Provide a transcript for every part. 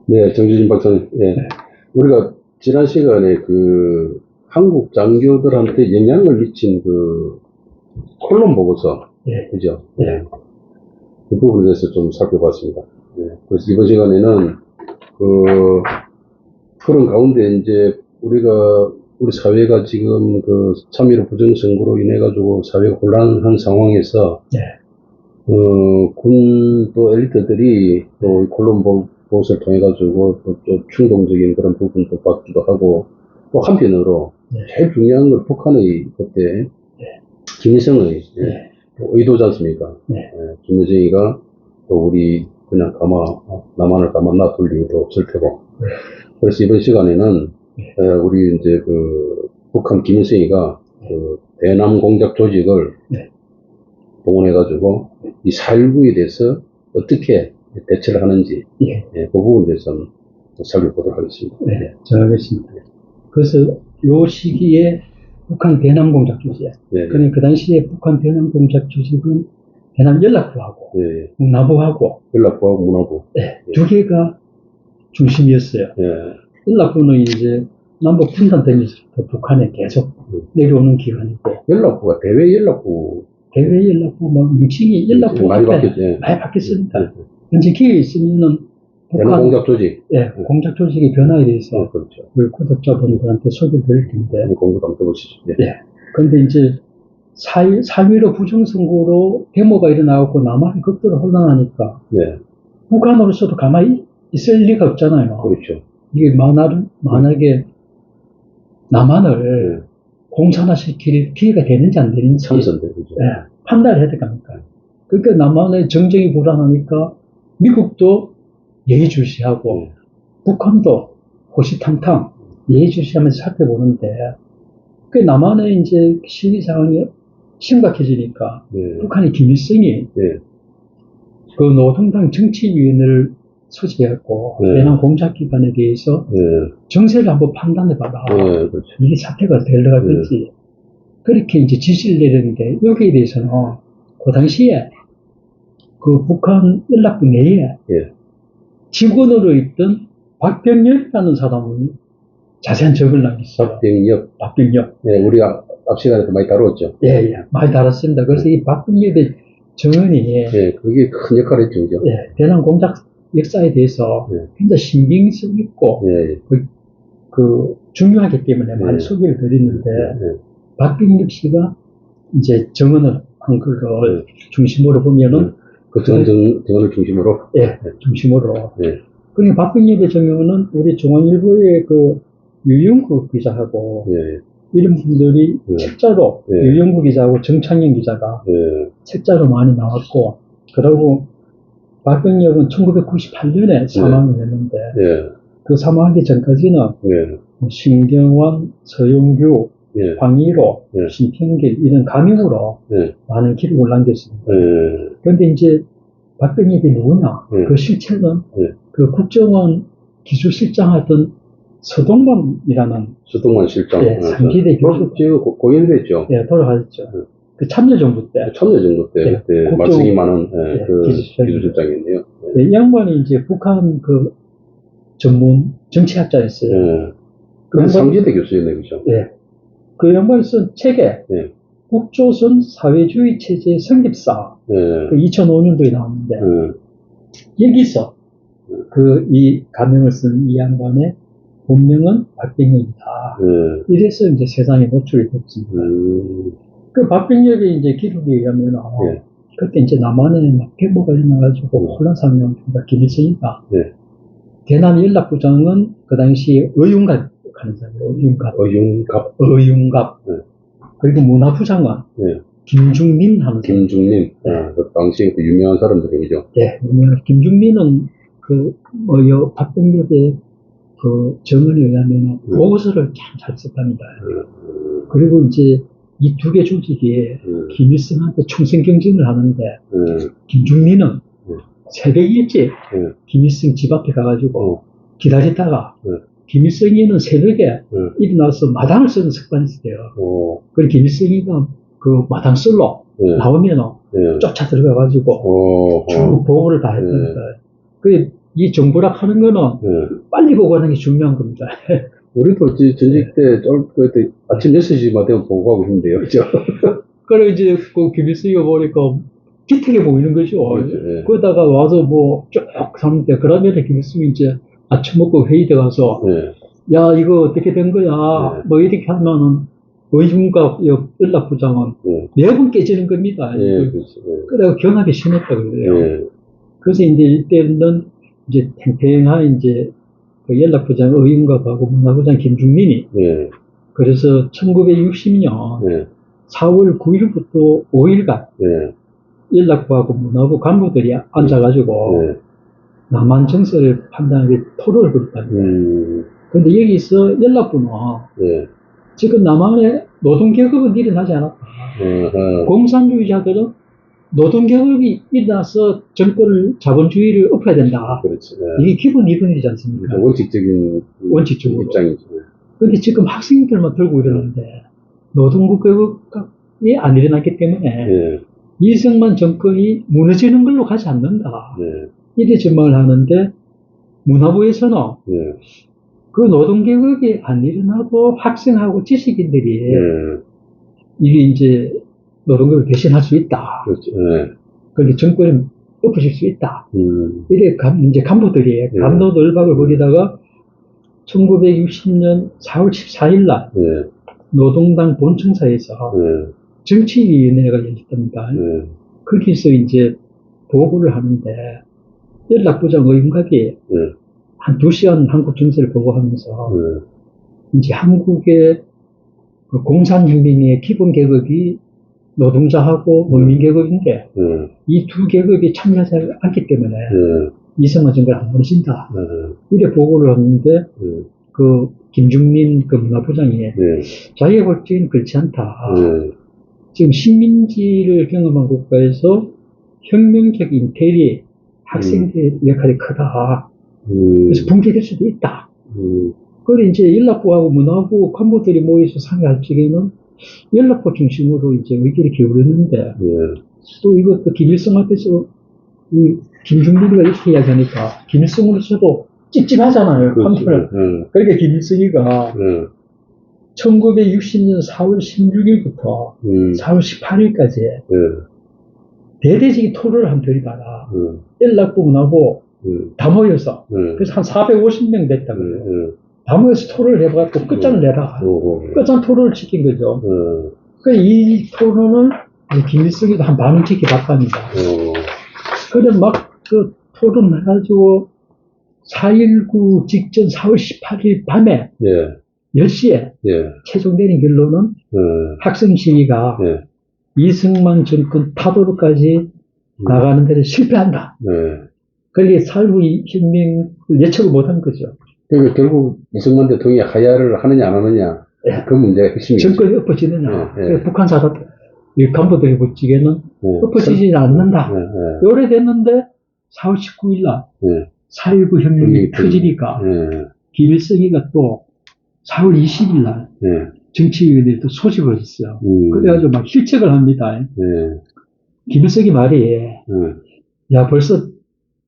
네, 정주진 박사님. 예. 네. 우리가 지난 시간에 그 한국 장교들한테 영향을 미친 그 콜론 보고서, 예. 그죠? 예. 그 부분에 대해서 좀 살펴봤습니다. 예. 그래서 이번 시간에는 그 그런 가운데 이제 우리 사회가 지금 그 3.15 부정선거로 인해가지고 사회가 곤란한 상황에서, 예. 군 또 엘리트들이 또 이 콜론 보고서를 통해가지고 또 충동적인 그런 부분도 받기도 하고, 또 한편으로 네. 제일 중요한 건 북한의 그때 김일성의 네. 의도지 않습니까? 네. 김일성이가 또 우리 그냥 남한을 가만 놔둘 이유도 없을 테고. 네. 그래서 이번 시간에는 네. 우리 이제 그 북한 김일성이가 그 대남 공작 조직을 네. 동원해가지고 이 4.19에 대해서 어떻게 대처를 하는지, 예. 그 부분에 대해서 한번 살펴보도록 하겠습니다. 네. 잘 알겠습니다. 그래서 요 시기에 북한 대남 공작 조직. 네. 그러니까 그 당시에 북한 대남 공작 조직은 대남 연락부하고 네. 문화부하고 연락부하고 문화부. 네. 두 개가 중심이었어요. 네. 연락부는 이제 남북 분단되면서 북한에 계속 내려오는 기관이고, 연락부가 대외연락부. 대외연락부, 명칭이 연락부 많이 앞에 바뀌었죠. 많이 바뀌었습니다. 네. 현재 기회에 있으면은 대남 북한 공작 조직. 예, 공작 조직의 변화에 대해서 그렇죠. 우리 구독자분들한테 소개를 드릴 텐데, 공부 한번 해보시죠. 네. 예. 근데 이제 3.15 부정선거로 데모가 일어나고 남한이 극도로 혼란하니까 네. 북한으로서도 가만히 있을 리가 없잖아요. 그렇죠. 이게 만약에 남한을 공산화시킬 기회가 되는지 안 되는지 참선들, 그죠. 예, 판단을 해야 될 겁니까? 그러니까 남한의 정정이 불안하니까 미국도 예의주시하고 북한도 호시탐탐 예의주시하면서 살펴보는데, 그 남한의 이제 시기 상황이 심각해지니까 북한의 김일성이 그 노동당 정치위원회를 소집해갖고 대남 공작기관에 대해서 정세를 한번 판단해봐라. 그렇죠. 이게 사태가 되려가 될지 그렇게 이제 지시를 내렸는데, 여기에 대해서는 그 당시에 그 북한 연락부 내에 직원으로 있던 박병렬이라는 사람이 자세한 적을 남겼어요. 박병렬. 네, 우리가 앞 시간에도 많이 다뤘죠. 예, 많이 다뤘습니다. 그래서 이 박병렬의 정언이 그게 큰 역할을 했죠, 그죠? 대남 공작 역사에 대해서 굉장히 신빙성 있고 중요하기 때문에 많이 소개를 드리는데, 박병렬 씨가 이제 정언을 한 걸 중심으로 보면은 그 정언을 중심으로? 중심으로. 그러니까 박병렬의 정언은 우리 중앙일보의 그 유영국 기자하고 이런 분들이 책자로 유영국 기자하고 정창현 기자가 책자로 많이 나왔고, 그리고 박병렬은 1998년에 사망을 했는데 그 사망하기 전까지는 신경환, 서용규, 황희로, 신평길 이런 가명으로 많은 기록을 남겼습니다. 그런데 이제 박병렬이 누구냐? 그 실체는 그 국정원 기술실장 하던 서동만 실장. 3기대 교수. 지금 고인됐죠? 돌아가셨죠. 그 참여정부 때. 그때 말썽이 많은 그 기술실장이었네요. 이 양반이 이제 북한 그 전문 정치학자였어요. 그 3기대 교수였네, 그죠? 그 양반이 쓴 책에 북조선 사회주의 체제 성립사, 그 2005년도에 나왔는데, 여기서 이 가명을 쓴 이 양반의 본명은 박병렬이다. 이래서 이제 세상에 노출이 됐습니다. 그 박병렬의 이제 기록에 의하면, 그때 이제 남한에 막 데모가 일어나가지고 혼란 상황입니다. 김일성이가. 대남 연락부장은 그 당시 의윤갑 하는 사람이에요. 의윤갑. 그리고 문화부장은 김중민 하는 사람. 김중민. 그 당시에 그 유명한 사람들이죠. 유명한. 김중민은 박병렬의 그 정언에 의하면 보고서를 참 잘 썼답니다. 그리고 이제 이 두 개 조직이 김일성한테 총선 경쟁을 하는데, 김중민은 새벽 일찍 김일성 집 앞에 가가지고 기다리다가 김일성이는 새벽에 일어나서 마당을 쓰는 습관이 있어요. 그리고 김일성이가 그 마당 쓸로 나오면 쫓아 들어가가지고 쭉 보고를 다 했다니까. 그 이 정보락 하는 거는 빨리 보고하는 게 중요한 겁니다. 우리도 전직 때, 그때 아침 6시만 되면 보고하고 있는데요, 그죠? 그래, 이제, 그, 김일성이가 보니까 기특해 보이는 거죠. 그렇죠, 예. 그러다가 와서 뭐, 쭉 사는데, 그러면 김일성이 이제 아침 먹고 회의 때 가서, 예. 야, 이거 어떻게 된 거야? 뭐, 이렇게 하면은, 의중과 연락부장은 매번 깨지는 겁니다. 예, 그렇죠. 예. 그래가 경악이 심했다 그래요. 예. 그래서 이제 이때는 이제 팽팽한 이제 그 연락부장 의문갑하고 문화부장 김중민이 예. 그래서 1960년 예. 4월 9일부터 5일간 예. 연락부하고 문화부 간부들이 앉아가지고 예. 남한 정세를 판단하게 토론을 벌였답니다. 그런데 여기서 연락부는 예. 지금 남한의 노동개혁은 일어나지 않았다. 공산주의자들은 노동개혁이 일어나서 정권을, 자본주의를 엎어야 된다. 그렇지. 이게 기본 이론이지 않습니까? 원칙적인 원칙적으로. 입장이죠. 근데 지금 학생들만 들고 이러는데, 노동국 개혁이 안 일어났기 때문에, 예. 이승만 정권이 무너지는 걸로 가지 않는다. 예. 이래 전망을 하는데, 문화부에서는 예. 그 노동개혁이 안 일어나도 학생하고 지식인들이 예. 이게 이제 노동개혁을 대신할 수 있다. 그렇죠. 예. 그런데 정권이 엎어질 수 있다. 이래 이제 간부들이 감로 놀박을 벌이다가 1960년 4월 14일 날 예. 노동당 본청사에서 예. 정치위원회가 열렸답니다. 예. 거기서 이제 보고를 하는데 연락부장 의원각이 예. 한 2시간 한국 정세를 보고하면서 예. 이제 한국의 그 공산혁명의 기본 계급이 노동자하고 농민계급인데 이 두 계급이 참여하지 않기 때문에 이승만 정권이 안 무너진다. 이래 보고를 하는데 그 김중민 그 문화부장이 자기가 볼 때는 그렇지 않다. 지금 식민지를 경험한 국가에서 혁명적 인텔이 학생들의 역할이 크다. 그래서 붕괴될 수도 있다. 그래 이제 연락부하고 문화부 간부들이 모여서 상의할 적에는 연락부 중심으로 이제 의견을 기울였는데 또 이것도 김일성 앞에서 이 김중민이가 이렇게 이야기하니까 김일성으로서도 찝찝하잖아요. 판단을. 그러니까 김일성이가 1960년 4월 16일부터 4월 18일까지 대대적인 토론을 한 들이다가 연락부 문화부 다 모여서 그래서 한 450명 됐다고요. 다 모여서 토론을 해봐갖고 끝장을 내라. 끝장 토론을 시킨 거죠. 그래서 이 토론을 김일성이도 한 반은 지켜봤답니다. 그래 막 그 토론해가지고 4.19 직전 4월 18일 밤에 10시에 최종 내린 결론은 학생 시위가 이승만 정권 타도로까지 나가는 데를 실패한다. 그러니까 4.19 혁명을 예측을 못한 거죠. 그러니까 결국 이승만 대통령이 하야를 하느냐 안 하느냐 그 문제가 핵심이죠. 정권이 엎어지느냐. 북한 사람 이 간부들이 붙이기에는 엎어지지 않는다. 오래됐는데 4월 19일 날 4.19 혁명이 터지니까 김일성이가 또 4월 20일 날 정치위원회에 또 소집을 했어요. 그래가지고 막 실책을 합니다. 김일성이 말이 야 벌써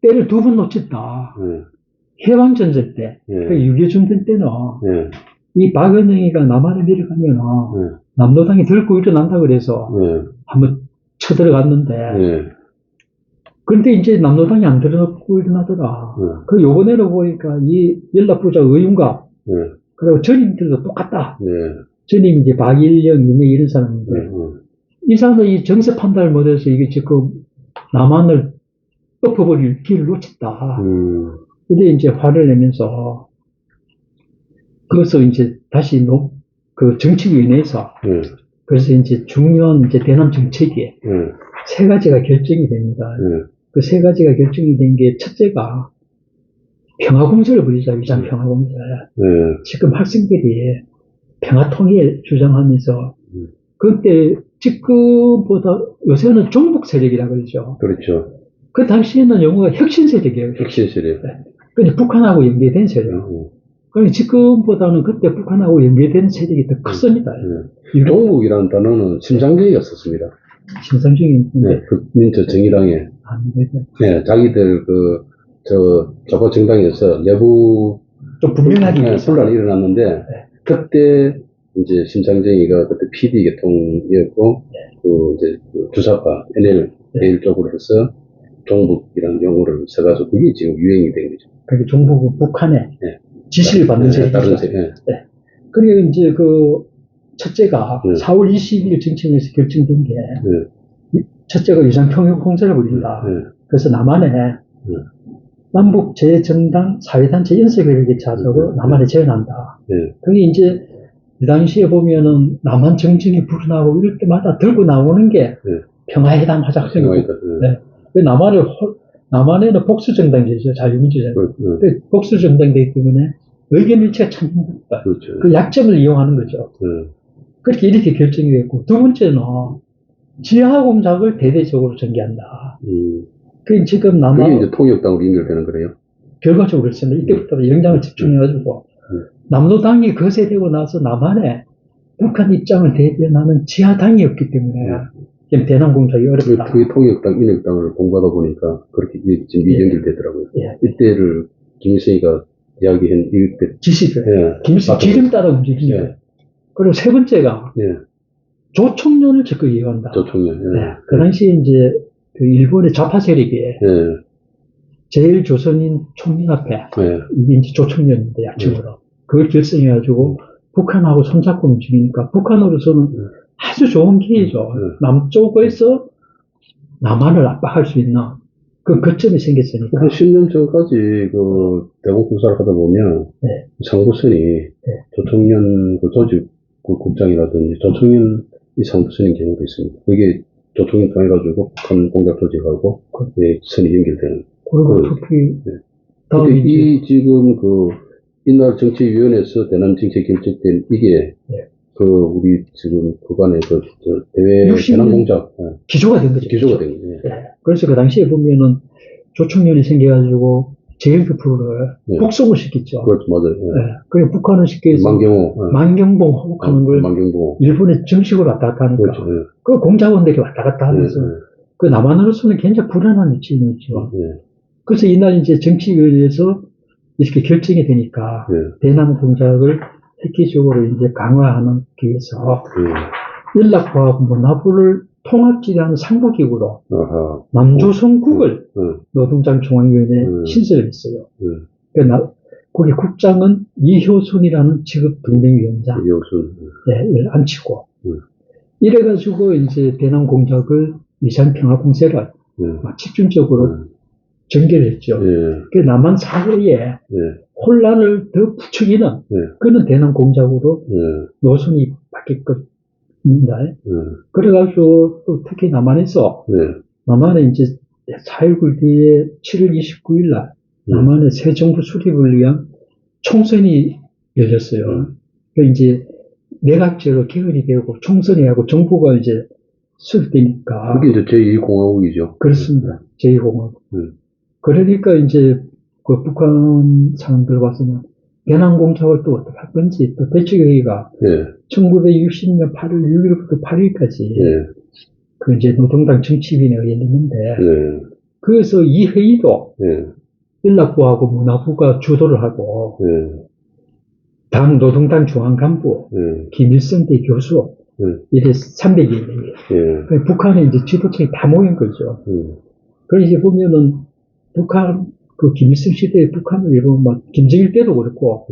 때를 2번 놓쳤다. 해방전쟁 때, 6.25 전쟁 때는 이 박은영이가 남한에 내려가면 남노당이 들고 일어난다 그래서 한번 쳐들어갔는데 그런데 이제 남노당이 안 들어가고 일어나더라. 그 요번에는 보니까 이 연락부자 의윤가 그리고 전임들도 똑같다. 전임 이제 박일영, 이내 이런 사람인데 이 사람은 이 정세 판단을 못해서 이게 지금 남한을 엎어버릴 길을 놓쳤다. 이제 이제 화를 내면서 그래서 이제 다시 그 정치위원회에서 그래서 이제 중요한 이제 대남 정책이 세 가지가 결정이 됩니다. 그 세 가지가 결정이 된 게 첫째가 평화공세를 벌이자, 위장 평화공세. 지금 학생들이 평화통일 주장하면서 그때 지금보다 요새는 종북 세력이라고 그러죠. 그렇죠. 그 당시에는 영어가 혁신 세력이에요. 혁신 세력. 근데 북한하고 연계된 세력. 그러니까 지금보다는 그때 북한하고 연계된 세력이 더 컸습니다. 종북이라는 단어는 심상정이었었습니다. 심상정이 국민저 정의당에 자기들 그 좌파 정당에서 내부 좀 분명하게 혼란이 일어났는데, 그때 이제 심상정이가 그때 PD 계통이었고, 이제 주사파, NL 쪽으로 해서 종북이라는 용어를 써가지고 그게 지금 유행이 된 거죠. 그게 종북은 북한에 지시를 받는 세력이죠. 다른 세력. 그리고 이제 첫째가 4월 20일 정치원에서 결정된 게, 첫째가 위장평형 공세를 벌인다. 그래서 남한에 남북 재정당 사회단체 연쇄교육에 개최하자고 남한에 제안한다. 그게 이제 이 당시에 보면은 남한 정쟁이 불어나고 이럴 때마다 들고 나오는 게 평화회담 하자 생각이고, 남한에는 복수정당제죠. 자유민주주의. 복수정당제이기 때문에 의견일치가 참 힘들다. 그렇죠. 그 약점을 이용하는 거죠. 그렇게 이렇게 결정이 됐고, 두 번째는 지하공작을 대대적으로 전개한다. 그 지금 그게 이제 통역당으로 연결되는 거래요. 결과적으로 그렇습니다. 이때부터 영장을 집중해가지고 남로당이 거세되고 나서 남한에 북한 입장을 대변하는 지하당이었기 때문에 지금 대남공작이 어렵다. 그게 통역당, 인역당을 공부하다 보니까 그렇게 지금 연결되더라고요. 이때를 김일성이가 이야기한 이때 지시를 김일성 지름 따라 움직이니까. 그리고 세 번째가 조총련을 적극 이용한다. 조총련. 그 당시에 이제 그 일본의 좌파 세력이 제일 조선인 총연합회 이게 이제 조총련인데 약칭으로 그걸 결성해가지고 북한하고 손잡고 움직이니까 북한으로서는 아주 좋은 기회죠. 남쪽에서 남한을 압박할 수 있는 그 거점이 생겼으니까. 한 10년 전까지 대북 공사를 하다 보면 상부선이 조총련 조직 국장이라든지 조총련 이 상부선인 경우도 있습니다. 그게 조총련 통해가지고 북한 공작 조직하고 선이 연결되는. 그리고 특히 이 지금 이날 정치위원회에서 대남 정책 결정된 이게 우리 지금 그간의 대외 대남 공작 기조가 된 거죠. 기조가 된 거죠. 그래서 그 당시에 보면은 조총련이 생겨가지고 제일교포를 복속을 시켰죠. 그렇죠, 맞아요. 그리고 북한을 시켜서 만경봉 호국하는 걸 일본에 정식으로 왔다 갔다 하니까 그 공작원들이 왔다 갔다 하면서 그 남한으로서는 굉장히 불안한 위치였죠. 그래서 이날 이제 정치위원회에서 이렇게 결정이 되니까 대남 공작을 획기적으로 이제 강화하는 위해서 연락부하고 문화부를 통합지대하는 상부기구로 남조선국을 노동당 중앙위원회에 신설했어요. 거기 국장은 이효순이라는 직업 동맹위원장 를 앉히고 이래가지고 이제 대남 공작을 위상평화 공세를 집중적으로 전개했죠. 그 남한 사회에 혼란을 더 부추기는 그런 대남 공작으로 노선이 바뀌었습니다. 그래가지고 또 특히 남한에서 남한에 이제 4.19 뒤에 7월 29일 날 남한의 새 정부 수립을 위한 총선이 열렸어요. 그 이제 내각제로 개헌이 되고 총선이 하고 정부가 이제 수립되니까. 그게 이제 제2공화국이죠. 그렇습니다. 제2공화국. 그러니까 이제 그 북한 사람들 봐서는 대남 공작을 또 어떻게 할 건지 또 대책회의가 1960년 8월 6일부터 8일까지 그 이제 노동당 정치위원회가 열렸는데 그래서 이 회의도 연락부하고 문화부가 주도를 하고 노동당 중앙간부 김일성 대 교수 이래 300여 북한에 이제 지도층이 다 모인 거죠. 그래서 보면은 북한 그 김일성 시대의 북한을 보면 막 김정일 때도 그렇고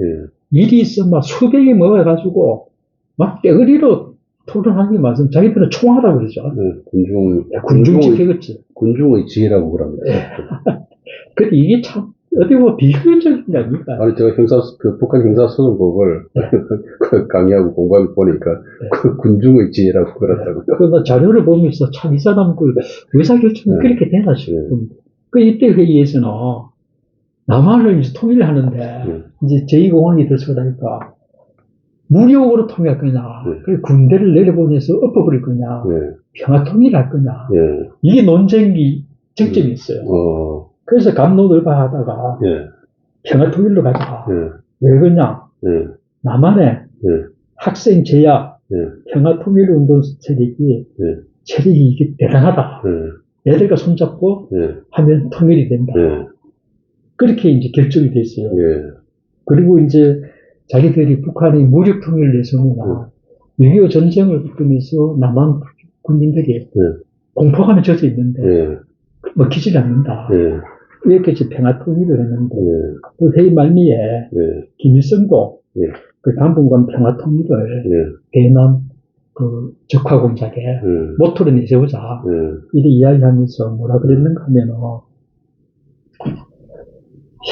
일이 있으면 막 수백이 모여가지고 막 떼거리로 토론하는 게 맞으면 자기들은 총하라고 그러죠. 군중지 되겠지. 군중의 지혜라고 그럽니다. 근데 이게 참 어디 보면 비효율적인 게 아닙니까? 아니 제가 북한 형사소송법을 강의하고 공부하고 보니까 군중의 지혜라고 그러더라고요. 그래서 자료를 보면서 참 이 사람 의사결정이 그렇게 되나 싶습니다. 이때 회의에서는 남한을 이제 통일하는데 이제 제2공항이 들어서니까 무력으로 통일할 거냐, 군대를 내려보내서 엎어버릴 거냐, 평화 통일할 거냐, 이게 논쟁이 쟁점이 있어요. 그래서 감로늘파하다가 평화 통일로 가자. 왜 그러냐? 남한에 학생 제야 평화 통일 운동 세력이 세력이 이게 대단하다. 얘들과 손잡고 하면 통일이 된다. 그렇게 이제 결정이 됐어요. 예. 그리고 이제 자기들이 북한이 무력 통일 예정이나 6.25 전쟁을 겪으면서 남한 국민들이 예. 공포감에 젖어 있는데 예. 먹히질 않는다. 예. 이렇게 이제 평화 통일을 했는데 예. 그 회의 말미에 예. 김일성도 예. 그 당분간 평화 통일을 예. 대남 그 적화 공작에 모토로 내세우자. 이렇게 이야기하면서 뭐라 그랬는가 하면은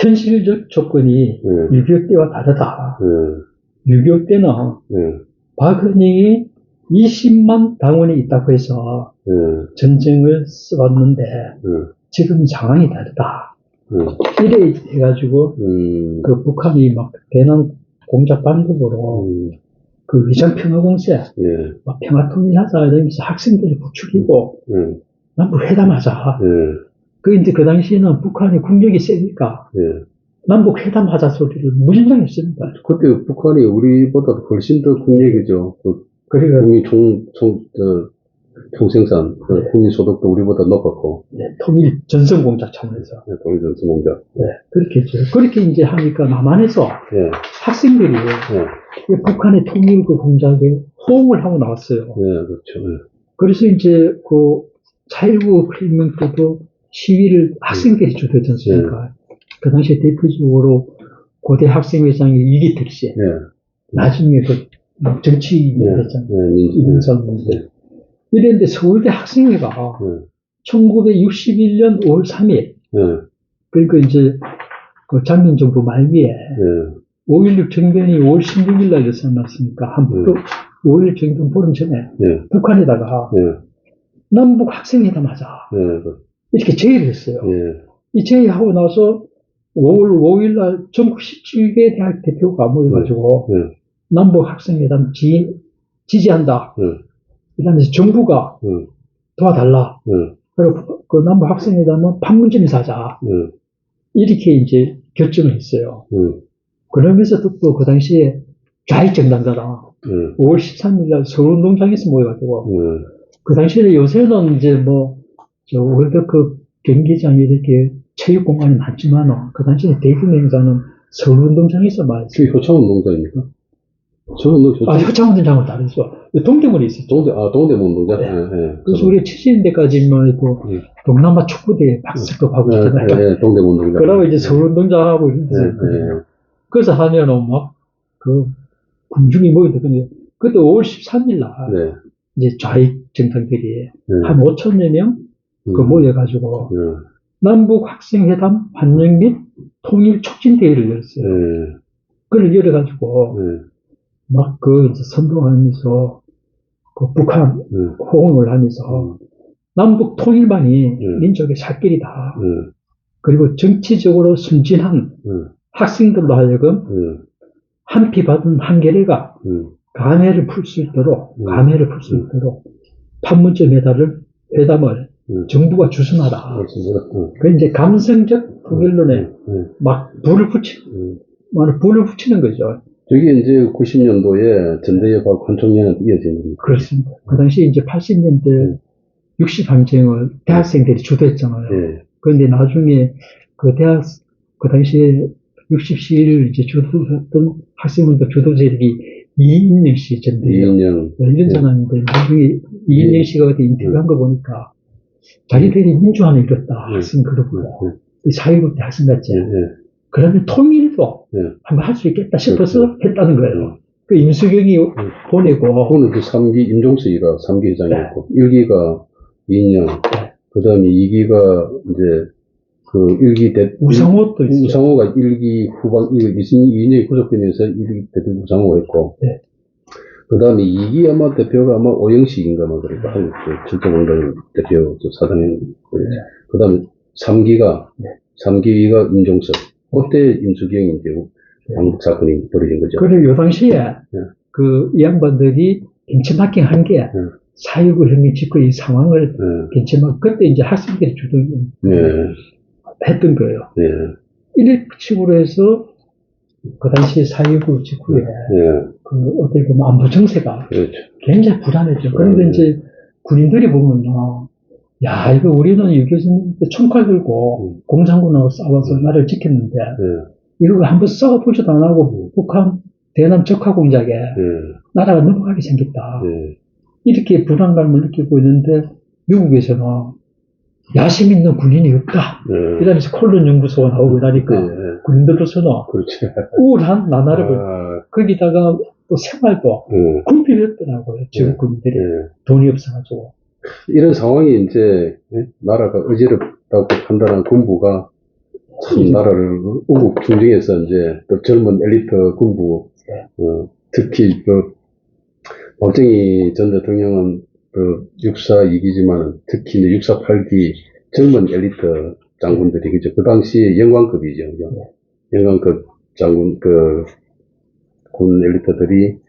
현실적 조건이 6.25 때와 다르다. 6.25 때는 박은희이 20만 당원이 있다고 해서 전쟁을 써왔는데 지금 상황이 다르다. 이래 해가지고 그 북한이 막 대남 공작 방법으로 그 위장평화공세, 막 평화통일하자 이러면서 학생들을 부추기고 남북 회담하자. 그 이제 그 당시에는 북한이 국력이 세니까 남북 회담하자 소리를 무진장했습니다. 그때 북한이 우리보다 훨씬 더 국력이죠. 그러니까 국민 총생산, 국민 소득도 우리보다 높았고. 통일 전선 공작 차원에서. 통일 전선 공작. 그렇게 했죠. 그렇게 이제 하니까 남한에서 학생들이 북한의 통일 그 공작에 호응을 하고 나왔어요. 그렇죠. 그래서 이제 그 4.19 혁명 때도 시위를 학생들이 주도했지 않습니까? 그 당시에 대표적으로 고대 학생회장이 이기택 씨. 나중에 그 정치인이 됐잖아요. 이민선인데. 이랬는데 서울대 학생회가 1961년 5월 3일. 그러니까 이제 그 작년 정부 말기에 5.16 정변이 5월 16일 날 일어났으니까 한 5.16 정변 보름 전에 북한에다가 남북 학생회담 하자. 이렇게 제의를 했어요. 이 제의하고 나서 5월 5일 날 전국 17개 대학 대표가 모여가지고 남북 학생회담 지지한다. 이러면서 정부가 도와달라. 그리고 그 남북 학생회담은 판문점에서 하자. 이렇게 이제 결정을 했어요. 그러면서 또 그 당시에 좌익 정당자랑 5월 13일 날 서울운동장에서 모여가지고 그 당시에 요새는 이제 뭐 저 월드컵 경기장이 이렇게 체육공간이 많지만 그 당시에 대규모 행사는 서울운동장에서 많이 했어요. 그게 효창운동장입니까? 효창운동장은 다르죠. 동대문에 있었죠. 동대문운동장? 그래서 우리 70년대까지만 해도 동남아 축구대회 박스컵하고 있잖아요. 동대문운동장. 그러고 이제 서울운동장하고 있었거든요. 그래서 하면은 막, 군중이 모이거든요. 그때 5월 13일 날, 이제 좌익 정당들이 한 5천여 명, 모여가지고, 남북 학생회담 환영 및 통일 촉진대회를 열었어요. 그걸 열어가지고, 막 이제 선동하면서, 북한 호응을 하면서, 남북 통일만이 민족의 살길이다. 그리고 정치적으로 순진한 학생들로 하여금 한피 받은 한겨레가 감회를 풀 수 있도록 판문점 회담을 정부가 주선하라. 그 이제 감성적 통일론에 막 불을 붙이는 거죠. 저게 이제 90년도에 전대협하고 한총련한테 이어진 겁니다. 그렇습니다. 그 당시 이제 80년대 60항쟁을 대학생들이 주도했잖아요. 그런데 나중에 그 당시에 60시를 이제 주도했던 학생운동 주도 세력이 이인영 씨 전대요. 이런 사람인데 나중에 이인영 씨가 어디 인터뷰한 거 보니까 자기들이 민주화를 이뤘다. 학생 그룹으로. 4.19 때 학생같이. 그러면 통일도 한번 할 수 있겠다 싶어서 했다는 거예요. 그 임수경이 보내고. 그거는 그 3기 임종석이가 3기 회장이었고, 1기가 이인영, 그 다음에 2기가 이제 그 1기 우상호도 있어요. 우상호가 1기 후방, 이인영이 구속되면서 1기 대표 우상호가 있고, 그 다음에 2기 아마 대표가 아마 오영식인가 뭐 그러니까 한국 철도공단 대표 사장님. 그 다음에 3기가 임종석. 그때 임수경이 이제 방북 사건이 벌어진 거죠. 그리고 요 당시에 이 양반들이 벤치마킹 한 게 4.19 혁명 직후 이 상황을 벤치마킹, 그때 이제 학생들이 했던 거예요. 이런 식으로 해서 그 당시 4.19 직후에 어떻게 보면 안보 정세가 굉장히 불안했죠. 그런데 이제 군인들이 보면 야, 이거 우리는 유교진 총칼 들고 공산군하고 싸워서 나라를 지켰는데, 이거 한번 싸워보지도 안 하고 북한, 대남 적화 공작에 나라가 넘어가게 생겼다. 이렇게 불안감을 느끼고 있는데, 미국에서는 야심 있는 군인이 없다. 이러면서 콜론 연구소가 나오고 이러니까, 군인들로서는 그렇지. 우울한 나날을 거기다가 또 생활도 굶주렸더라고요. 중국 군인들이. 돈이 없어가지고. 이런 상황이 이제 나라가 어지럽다고 판단한 군부가 참 나라를 우국충정해서 이제 또 젊은 엘리트 군부, 특히 그 박정희 전 대통령은 그 육사 2기지만 특히 이제 육사 8기 젊은 엘리트 장군들이 그죠. 그 당시에 영광급이죠. 영광급 장군 군 엘리트들이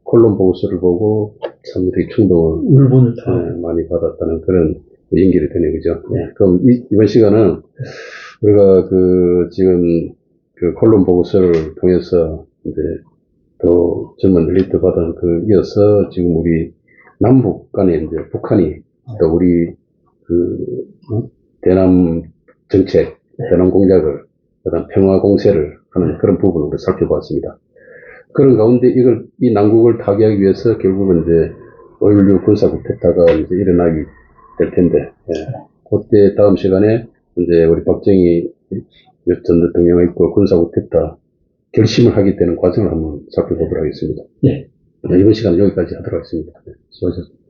콜론 보고서를 보고 참 이렇게 충동을 울분을 많이 받았다는 그런 연결이 되네, 그죠? 그럼 이번 시간은 우리가 지금 콜론 보고서를 통해서 이제 또 젊은 엘리트 받은 이어서 지금 우리 남북 간에 이제 북한이 또 우리 대남 정책, 대남 공작을 그다음 평화 공세를 하는 그런 부분을 우리 살펴봤습니다. 그런 가운데 이 난국을 타개하기 위해서 결국은 이제 5.16 군사쿠데타가 이제 일어나게 될 텐데, 그때 다음 시간에 이제 우리 박정희 전 대통령의 군사쿠데타 결심을 하게 되는 과정을 한번 살펴보도록 하겠습니다. 이번 시간은 여기까지 하도록 하겠습니다. 수고하셨습니다.